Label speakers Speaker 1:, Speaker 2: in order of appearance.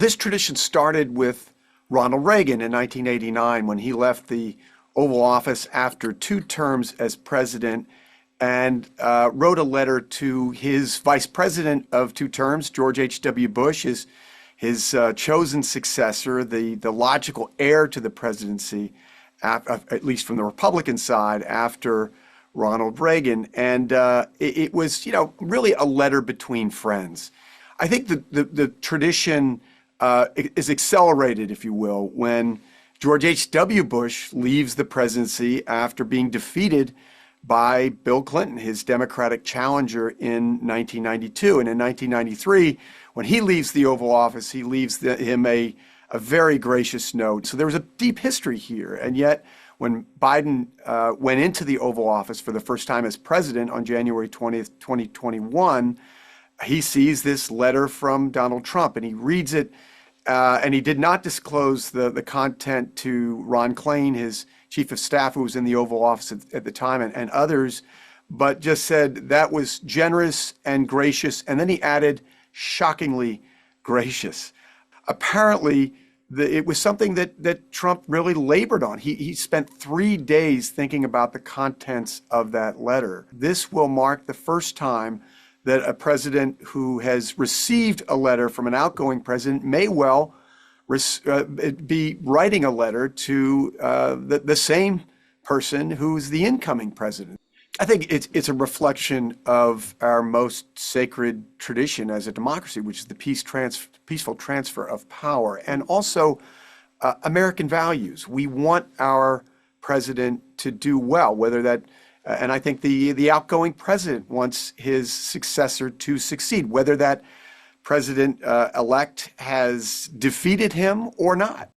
Speaker 1: This tradition started with Ronald Reagan in 1989 when he left the Oval Office after 2 terms as president and wrote a letter to his vice president of 2 terms, George H.W. Bush, his chosen successor, the logical heir to the presidency, at least from the Republican side, after Ronald Reagan. And it was, really a letter between friends. I think the tradition is accelerated, if you will, when George H.W. Bush leaves the presidency after being defeated by Bill Clinton, his Democratic challenger, in 1992. And in 1993, when he leaves the Oval Office, he leaves him a very gracious note. So there was a deep history here. And yet, when Biden went into the Oval Office for the first time as president on January 20th, 2021, he sees this letter from Donald Trump, and he reads it, and he did not disclose the content to Ron Klain, his chief of staff, who was in the Oval Office at the time, and others, but just said that was generous and gracious, and then he added, shockingly gracious. Apparently, it was something that Trump really labored on. He spent 3 days thinking about the contents of that letter. This will mark the first time that a president who has received a letter from an outgoing president may well be writing a letter to the same person who's the incoming president. I think it's a reflection of our most sacred tradition as a democracy, which is the peaceful transfer of power, and also American values. We want our president to do well, whether that and I think the outgoing president wants his successor to succeed, whether that president-elect has defeated him or not.